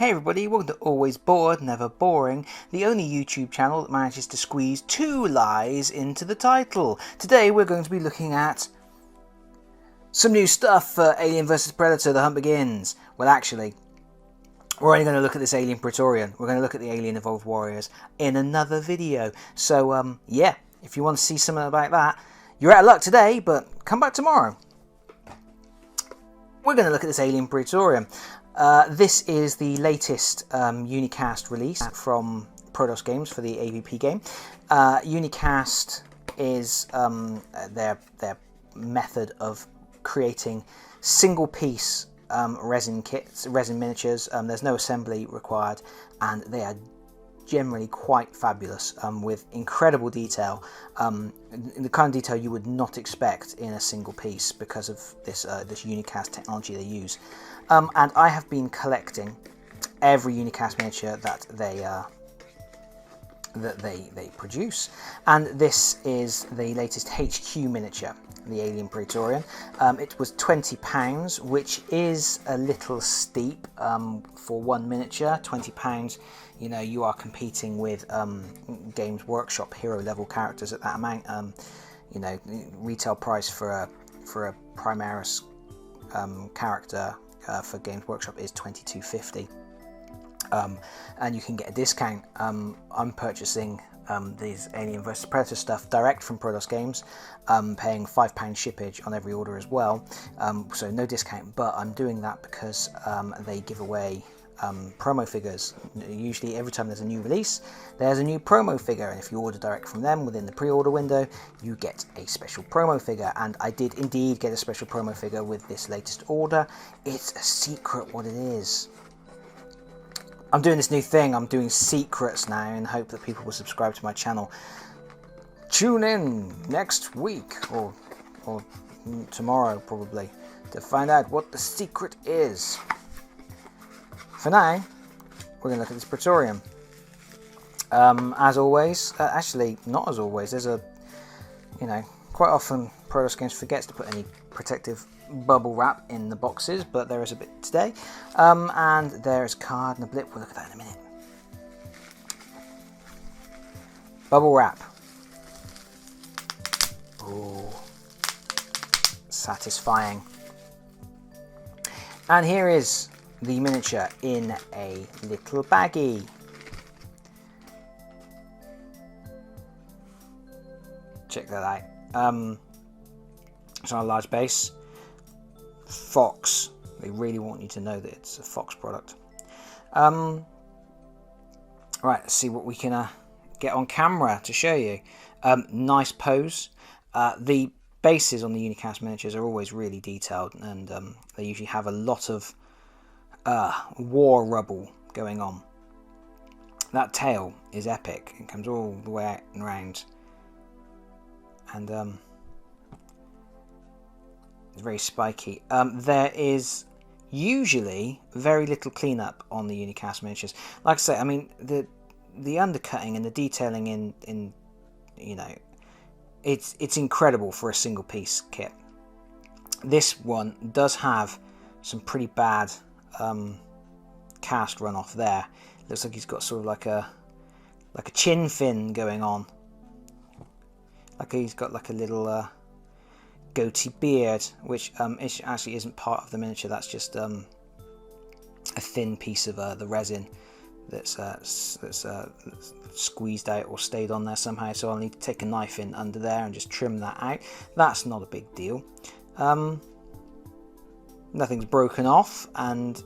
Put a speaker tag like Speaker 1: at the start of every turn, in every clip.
Speaker 1: Hey everybody, welcome to Always Bored, Never Boring, the only YouTube channel that manages to squeeze 2 lies into the title. Today we're going to be looking at some new stuff for Alien vs Predator, The Hunt Begins. Well actually, we're only going to look at this Alien Praetorian. We're going to look at the Alien Evolved Warriors in another video. So yeah, if you want to see something about that, you're out of luck today, but come back tomorrow. We're going to look at this Alien Praetorian. This is the latest Unicast release from Prodos Games for the AvP game. Unicast is their method of creating single-piece resin kits, resin miniatures. There's no assembly required, and they are generally quite fabulous, with incredible detail, the kind of detail you would not expect in a single piece because of this Unicast technology they use. And I have been collecting every Unicast miniature that they produce, and this is the latest HQ miniature, the Alien Praetorian. It was £20, which is a little steep for one miniature. £20, you know, you are competing with Games Workshop hero level characters at that amount. You know, retail price for a Primaris character for Games Workshop is £22.50. And you can get a discount. I'm purchasing these Alien vs Predator stuff direct from Prodos Games, paying £5 shippage on every order as well, so no discount, but I'm doing that because they give away promo figures. Usually every time there's a new release, there's a new promo figure, and if you order direct from them within the pre-order window, you get a special promo figure, and I did indeed get a special promo figure with this latest order. It's a secret what it is. I'm doing this new thing, I'm doing secrets now in hope that people will subscribe to my channel. Tune in next week, or tomorrow probably, to find out what the secret is. For now, we're going to look at this Praetorian. As always, actually not as always, there's a, you know, quite often Prodos Games forgets to put any protective bubble wrap in the boxes, but there is a bit today. And there's a card and a blip, we'll look at that in a minute. Bubble wrap. Ooh, satisfying. And here is the miniature in a little baggie. Check that out. It's on a large base. Fox. They really want you to know that it's a Fox product. Right, let's see what we can get on camera to show you. Nice pose. The bases on the Unicast miniatures are always really detailed, and they usually have a lot of war rubble going on. That tail is epic. It comes all the way out and round, and it's very spiky. There is usually very little cleanup on the Unicast miniatures. Like I say, I mean, the undercutting and the detailing in you know, it's incredible for a single piece kit. This one does have some pretty bad cast runoff there. Looks like he's got sort of like a chin fin going on. Like he's got like a little goatee beard, which actually isn't part of the miniature. That's just a thin piece of the resin that's squeezed out or stayed on there somehow. So I'll need to take a knife in under there and just trim that out. That's not a big deal. Nothing's broken off, and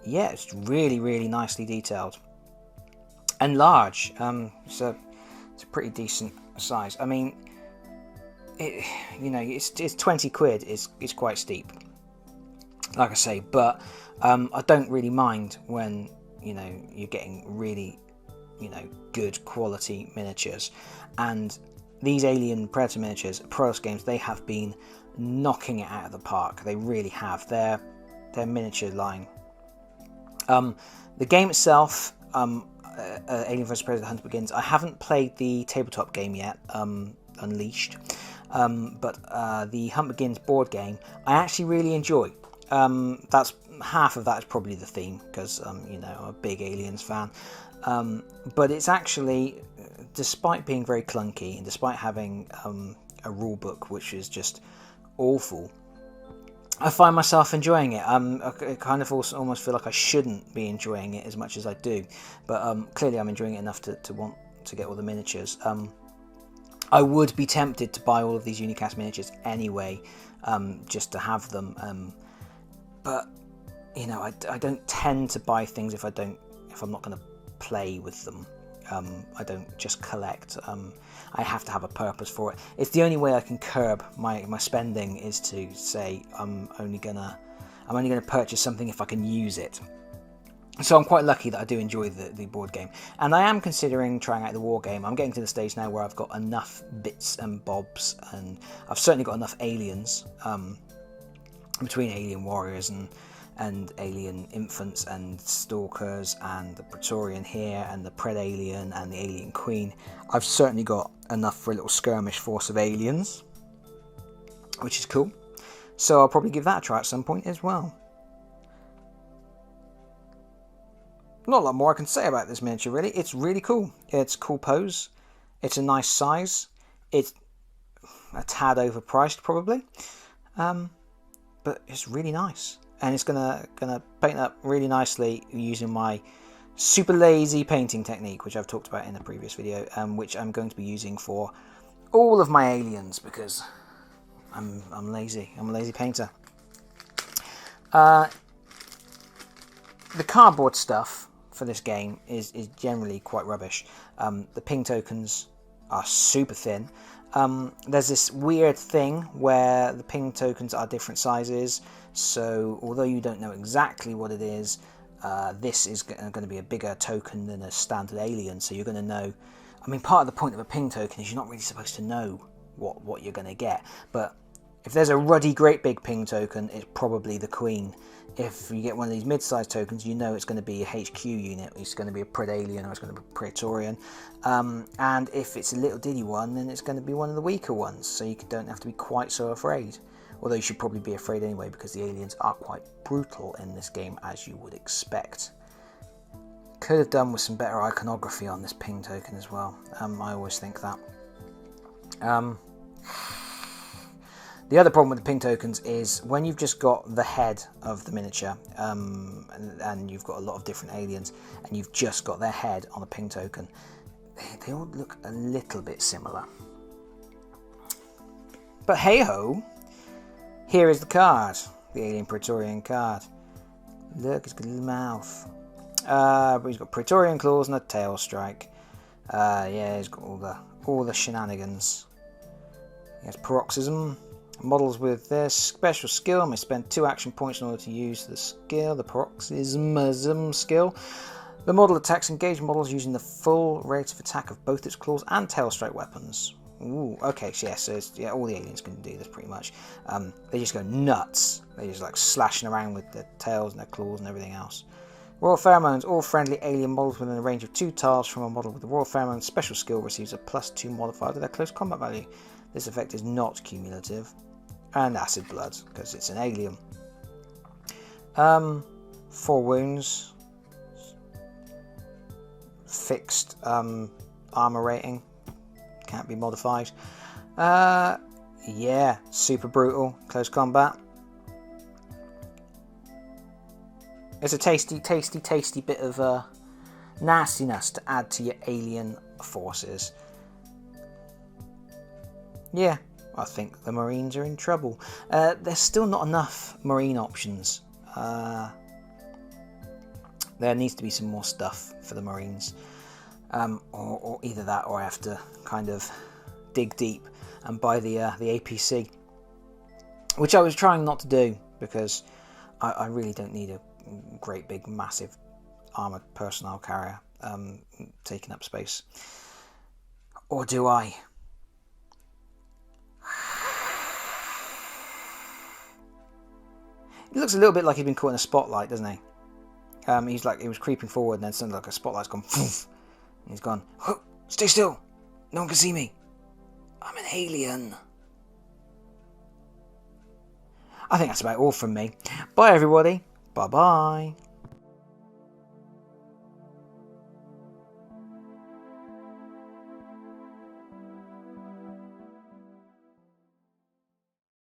Speaker 1: yeah, it's really nicely detailed and large. So it's a pretty decent size. I mean, you know, it's 20 quid is quite steep, like I say, but I don't really mind when, you know, you're getting really, you know, good quality miniatures. And these Alien Predator miniatures, Prodos Games, they have been knocking it out of the park. They really have. Their miniature line. The game itself, Alien vs Predator: The Hunt Begins, I haven't played the tabletop game yet, Unleashed, but the Hunt Begins board game I actually really enjoy. That's half of that is probably the theme, because you know, I'm a big Aliens fan. But it's actually, despite being very clunky and despite having a rule book which is just awful, I find myself enjoying it. I kind of also almost feel like I shouldn't be enjoying it as much as I do, but clearly I'm enjoying it enough to want to get all the miniatures. I would be tempted to buy all of these Unicast miniatures anyway, just to have them. But you know, I don't tend to buy things if I'm not going to play with them. I don't just collect. I have to have a purpose for it. It's the only way I can curb my spending, is to say I'm only gonna purchase something if I can use it. So I'm quite lucky that I do enjoy the board game, and I am considering trying out the war game. I'm getting to the stage now where I've got enough bits and bobs, and I've certainly got enough aliens, between alien warriors and alien infants and stalkers and the Praetorian here and the Predalien and the alien queen. I've certainly got enough for a little skirmish force of aliens, which is cool. So I'll probably give that a try at some point as well. Not a lot more I can say about this miniature, really. It's really cool. It's a cool pose. It's a nice size. It's a tad overpriced, probably. But it's really nice. And it's gonna paint up really nicely using my super lazy painting technique, which I've talked about in a previous video, which I'm going to be using for all of my aliens, because I'm lazy. I'm a lazy painter. The cardboard stuff for this game is generally quite rubbish. The ping tokens are super thin. There's this weird thing where the ping tokens are different sizes, so although you don't know exactly what it is, this is going to be a bigger token than a standard alien, so you're going to know. I mean, part of the point of a ping token is you're not really supposed to know what you're going to get, but if there's a ruddy great big ping token, it's probably the queen. If you get one of these mid-sized tokens, you know it's going to be a HQ unit, it's going to be a Predalien, or it's going to be a Praetorian. And if it's a little diddy one, then it's going to be one of the weaker ones, so you don't have to be quite so afraid. Although you should probably be afraid anyway, because the aliens are quite brutal in this game, as you would expect. Could have done with some better iconography on this ping token as well. I always think that. The other problem with the ping tokens is when you've just got the head of the miniature, and you've got a lot of different aliens, and you've just got their head on a ping token, they all look a little bit similar. But hey-ho, here is the card, the Alien Praetorian card. Look, it's got a little mouth. But he's got Praetorian claws and a tail strike. Yeah, he's got all the shenanigans. He has paroxysm. Models with their special skill may spend 2 action points in order to use the skill, the paroxysmism skill. The model attacks engaged models using the full rate of attack of both its claws and tail strike weapons. Ooh, okay, so yeah, all the aliens can do this pretty much. They just go nuts. They just like slashing around with their tails and their claws and everything else. Royal Pheromones. All friendly alien models within a range of 2 tiles from a model with the Royal Pheromones special skill receives a +2 modifier to their close combat value. This effect is not cumulative. And acid blood, because it's an alien. 4 wounds. Fixed armor rating. Can't be modified. Yeah, super brutal. Close combat. It's a tasty bit of nastiness to add to your alien forces. Yeah. I think the Marines are in trouble. There's still not enough Marine options. There needs to be some more stuff for the Marines. Or either that, or I have to kind of dig deep and buy the APC. Which I was trying not to do, because I really don't need a great big massive armoured personnel carrier taking up space. Or do I? He looks a little bit like he's been caught in a spotlight, doesn't he? He was creeping forward, and then suddenly like a spotlight's gone, and he's gone, oh, stay still, no one can see me, I'm an alien. I think that's about all from me. Bye everybody, Bye bye.